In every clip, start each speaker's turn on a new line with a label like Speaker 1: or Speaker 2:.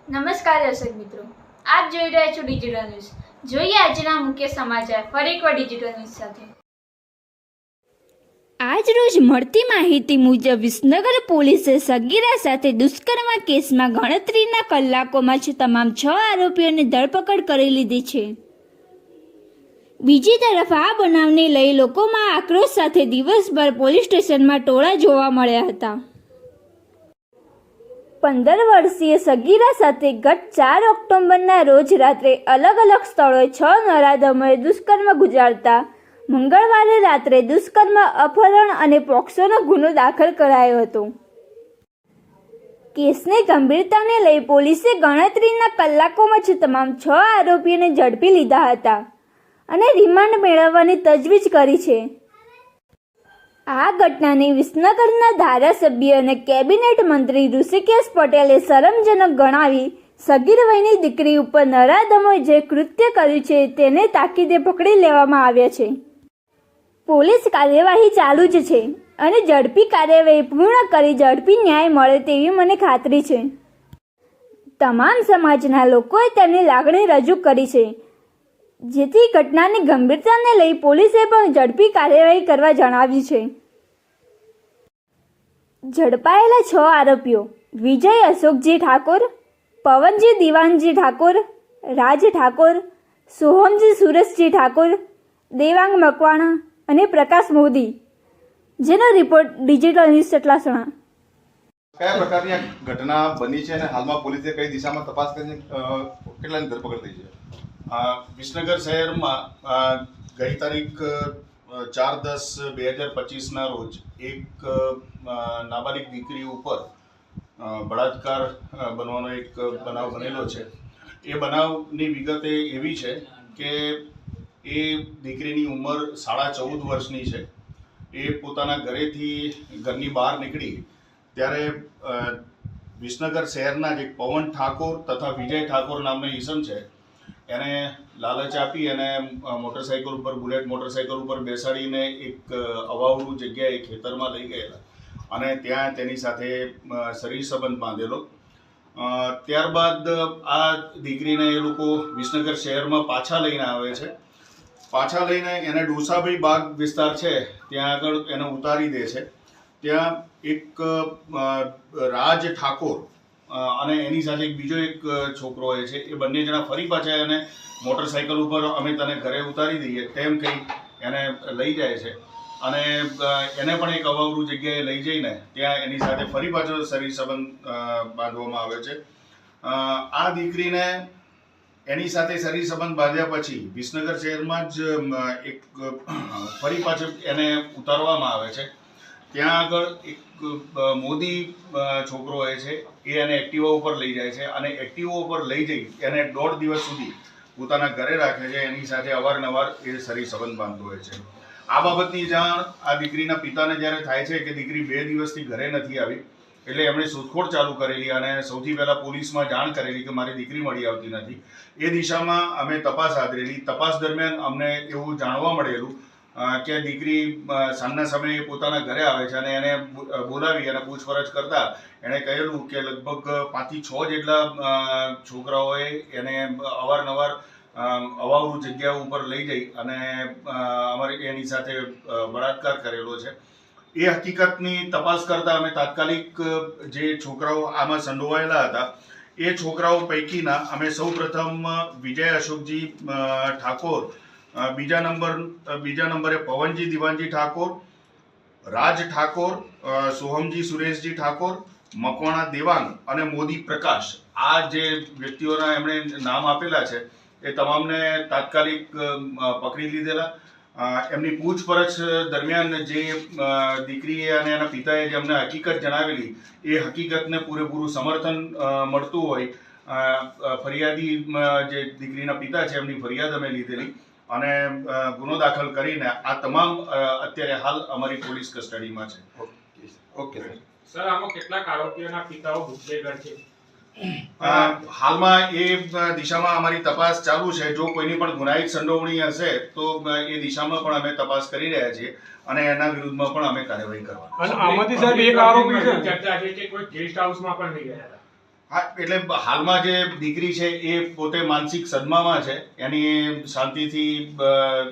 Speaker 1: નમસ્કાર દર્શક મિત્રો, આપ જોઈ રહ્યા છો ડિજિટલ ન્યૂઝ। જોઈએ આજના મુખ્ય સમાચાર ફરી એકવાર ડિજિટલ ન્યૂઝ સાથે।
Speaker 2: આજ રોજ મળતી માહિતી મુજબ વિસનગર પોલીસે સગીરા સાથે દુષ્કર્મ કેસમાં ગણતરીના કલાકોમાં જ તમામ 6 આરોપીઓની ધરપકડ કરી લીધી છે। બીજી તરફ આ બનાવને લઈ લોકોમાં આક્રોશ સાથે દિવસભર પોલીસ સ્ટેશનમાં ટોળા જોવા મળ્યા હતા। 15 વર્ષીય સગીરા સાથે ગત 4 ઓક્ટોબરના રોજ રાત્રે અલગ અલગ સ્થળોએ 6 નરાધમોએ દુષ્કર્મ ગુજારતા મંગળવારે રાત્રે દુષ્કર્મ, અપહરણ અને પોક્સોનો ગુનો દાખલ કરાયો હતો। કેસની ગંભીરતાને લઈ પોલીસે ગણતરીના કલાકોમાં જ તમામ 6 આરોપીઓને ઝડપી લીધા હતા અને રિમાન્ડ મેળવવાની તજવીજ કરી છે। આ ઘટનાને વિસનગરના ધારાસભ્ય અને કેબિનેટ મંત્રી ઋષિકેશ પટેલે શરમજનક ગણાવી સગીર વયની દીકરી ઉપર નરાધમોએ જે કૃત્ય કર્યું છે તેને તાકીદે પકડી લેવામાં આવ્યા છે। પોલીસ કાર્યવાહી ચાલુ જ છે અને ઝડપી કાર્યવાહી પૂર્ણ કરી ઝડપી ન્યાય મળે તેવી મને ખાતરી છે। તમામ સમાજના લોકોએ તેમની લાગણી રજૂ કરી છે, જેથી ઘટનાની ગંભીરતાને લઈ પોલીસે પણ ઝડપી કાર્યવાહી કરવા જણાવ્યું છે। ઝડપાયેલા 6 આરોપીઓ વિજય અશોકજી ઠાકોર, પવનજી દિવાનજી ઠાકોર, રાજ ઠાકોર, સોહમજી સુરેશજી ઠાકોર, દેવાંગ મકવાણા અને પ્રકાશ મોદી, જેનો રિપોર્ટ ડિજિટલ ન્યૂઝ સટલાસણા।
Speaker 3: કયા પ્રકારની ઘટના બની છે અને હાલમાં પોલીસે કઈ દિશામાં તપાસ કરીને કેટલાની ધરપકડ થઈ છે? વિસનગર શહેરમાં ગઈ તારીખ 4/10/2025ના રોજ એક નાબાલિગ દીકરી ઉપર બળાત્કાર બનવાનો એક બનાવ બનેલો છે। એ બનાવની વિગતે એવી છે કે એ દીકરીની ઉંમર 14.5 વર્ષની છે। એ પોતાના ઘરની બહાર નીકળી ત્યારે વિસનગર શહેરના જ એક પવન ઠાકોર તથા વિજય ઠાકોર નામનો ઈસમ છે, એને લાલચ આપી અને મોટરસાઇકલ ઉપર બુલેટ મોટરસાઇકલ ઉપર બેસાડીને એક અવાવરું જગ્યાએ ખેતરમાં લઈ ગયેલા અને ત્યાં તેની સાથે શરીર સંબંધ બાંધેલો। ત્યારબાદ આ દીકરીને એ લોકો વિસનગર શહેરમાં પાછા લઈને આવે છે। પાછા લઈને એને ડોસાભાઈ બાગ વિસ્તાર છે ત્યાં આગળ એને ઉતારી દે છે। ત્યાં એક રાજ ઠાકોર અને એની સાથે એક બીજો એક છોકરો હોય છે, એ બંને જણા ફરી પાછા એને મોટરસાઇકલ ઉપર અમે તને ઘરે ઉતારી દઈએ તેમ કહી એને લઈ જાય છે અને એને પણ એક અવાવરું જગ્યાએ લઈ જઈને ત્યાં એની સાથે ફરી પાછો શરીર સંબંધ બાંધવામાં આવે છે। આ દીકરીને એની સાથે શરીર સંબંધ બાંધ્યા પછી વિસનગર શહેરમાં જ એક ફરી પાછો એને ઉતારવામાં આવે છે। ત્યાં આગળ એક મોદી છોકરો હોય છે, એ એને એક્ટિવા ઉપર લઈ જાય છે અને એક્ટિવા ઉપર લઈ જઈ એને 1.5 દિવસ સુધી પોતાના ઘરે રાખે છે। એની સાથે અવારનવાર એ શરીર સંબંધ બાંધતો હોય છે। આ બાબતની જાણ આ દીકરીના પિતાને જ્યારે થાય છે કે દીકરી 2 દિવસથી ઘરે નથી આવી, એટલે એમણે શોધખોળ ચાલુ કરેલી અને સૌથી પહેલાં પોલીસમાં જાણ કરેલી કે મારી દીકરી મળી આવતી નથી। એ દિશામાં અમે તપાસ આદરેલી। તપાસ દરમિયાન અમને એવું જાણવા મળેલું કે દીકરી સાંજના સમયે પોતાના ઘરે આવે છે અને એને બોલાવી અને પૂછપરછ કરતા એણે કહેલું કે લગભગ 5 થી 6 જેટલા છોકરાઓએ એને અવારનવાર અવાવરું જગ્યા ઉપર લઈ જઈ અને અમારે એની સાથે બળાત્કાર કરેલો છે। એ હકીકતની તપાસ કરતા અમે તાત્કાલિક જે છોકરાઓ આમાં સંડોવાયેલા હતા એ છોકરાઓ પૈકીના અમે સૌપ્રથમ વિજય અશોકજી ઠાકોર, બીજા નંબરે પવનજી દિવાનજી ઠાકોર, રાજ ઠાકોર, સોહમજી સુરેશજી ઠાકોર, મકવાણા દેવાંગ અને મોદી પ્રકાશ, આ જે વ્યક્તિઓના એમણે નામ આપેલા છે એ તમામને તાત્કાલિક પકડી લીધેલા। એમની પૂછપરછ દરમિયાન જે દીકરીએ અને એના પિતાએ જે અમને હકીકત જણાવેલી એ હકીકતને પૂરેપૂરું સમર્થન મળતું હોય ફરિયાદી જે દીકરીના પિતા છે એમની ફરિયાદ અમે લીધેલી અને ગુનો દાખલ કરીને આ તમામ અત્યારે હાલ અમારી પોલીસ કસ્ટડીમાં છે।
Speaker 4: ઓકે સર, આમાં કેટલાક આરોપીઓના પિતાઓ ગુનેગાર છે?
Speaker 3: હાલમાં એ દિશામાં અમારી તપાસ ચાલુ છે। જો કોઈની પણ ગુનાહિત સંડોવણી હશે તો એ દિશામાં પણ અમે તપાસ કરી રહ્યા છીએ અને એના વિરુદ્ધમાં પણ અમે કાર્યવાહી કરવાની છે।
Speaker 4: અને આમાંથી સાહેબ એક આરોપી છે ચર્ચા છે કે કોઈ ગેસ્ટ હાઉસમાં પણ લઈ ગયા હતા।
Speaker 3: હા, એટલે હાલમાં જે દીકરી છે એ પોતે માનસિક સદમામાં છે. એની શાંતિથી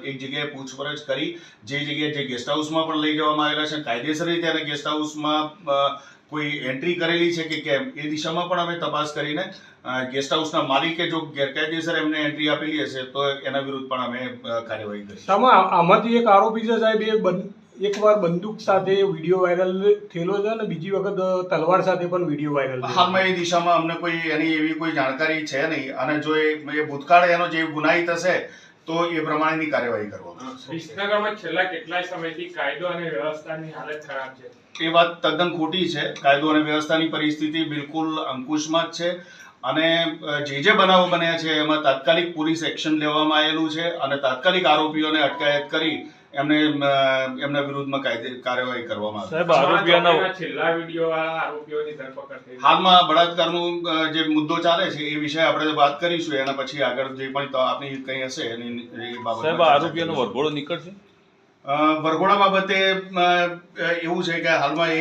Speaker 3: એક જગ્યાએ પૂછપરછ કરી, જે જગ્યાએ જે ગેસ્ટ હાઉસમાં પણ લઈ જવામાં આવેલા છે, કાયદેસર રીતે એને ગેસ્ટ હાઉસમાં કોઈ એન્ટ્રી કરેલી છે કે કેમ એ દિશામાં પણ અમે તપાસ કરીને ગેસ્ટ હાઉસના માલિકે જો ગેરકાયદેસર એમને એન્ટ્રી આપેલી હશે તો એના વિરુદ્ધ પણ અમે કાર્યવાહી કરીશું.
Speaker 5: આમાંથી એક આરોપી છે સાહેબ, એ એકવાર બંદૂક સાથે વિડીયો વાયરલ થયેલો છે અને બીજી વખત તલવાર સાથે પણ વિડીયો વાયરલ થયેલો છે.
Speaker 3: હાલમાં એ દિશામાં અમને કોઈ એની એવી કોઈ જાણકારી છે નહીં, અને જો એ ભૂતકાળ એનો જે ગુનાહિત હશે તો એ પ્રમાણેની કાર્યવાહી કરવામાં આવશે.
Speaker 4: વિસનગરમાં છેલ્લા કેટલાય સમયથી કાયદો અને વ્યવસ્થાની હાલત ખરાબ છે.
Speaker 3: એ વાત તદ્દન ખોટી છે. કાયદો અને વ્યવસ્થાની પરિસ્થિતિ બિલકુલ અંકુશમાં જ છે, અને જે બનાવો બન્યા છે એમાં તાત્કાલિક પોલીસ એક્શન લેવામાં આવેલું છે, અને તાત્કાલિક આરોપીઓને અટકાયત કરી એમના વિરુદ્ધમાં કાર્યવાહી કરવામાં આવે.
Speaker 4: છેલ્લા વિડીયો વાળા આરોપીઓની ધરપકડ થઈ.
Speaker 3: હાલમાં બળાત્કારનું જે મુદ્દો ચાલે છે એ વિશે આપણે વાત કરીશું, એના પછી આગળ જે પણ આપની કંઈ હશે એની બાબત.
Speaker 6: આરોપીઓનો વરઘોડો નીકળશે.
Speaker 3: વરઘોડા બાબતે એવું છે કે હાલમાં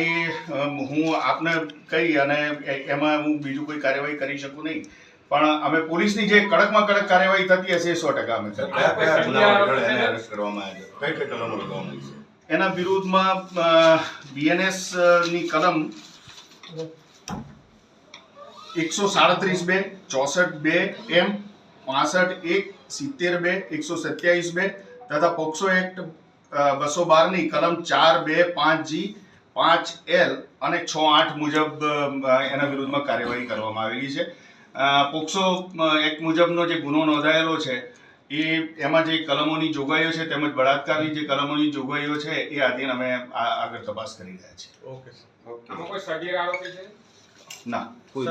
Speaker 3: હું આપને કહી અને એમાં હું બીજું કોઈ કાર્યવાહી કરી શકું નહીં, પણ અમે પોલીસની જે કડકમાં કડક કાર્યવાહી થતી હશે એ 100% અમે કરીશું. એના વિરુદ્ધમાં BNS ની કલમ 137(2), 64(2)M, 65(1), 70(2), 127(2) તથા પોક્સો એક્ટ 212 ની કલમ 4(2), 5G, 5L અને 6(8) મુજબ એના વિરુદ્ધમાં કાર્યવાહી કરવામાં આવેલી છે. પોક્સો એક્ટ મુજબનો જે ગુનો નોંધાયેલો છે એમાં જે કલમોની જોગવાઈઓ છે તેમજ બળાત્કારની જે કલમોની જોગવાઈઓ છે એ આધીન અમે આગળ તપાસ કરી રહ્યા છીએ.
Speaker 4: આમાં કોઈ સગીર આરોપી છે?
Speaker 3: ના, કોઈ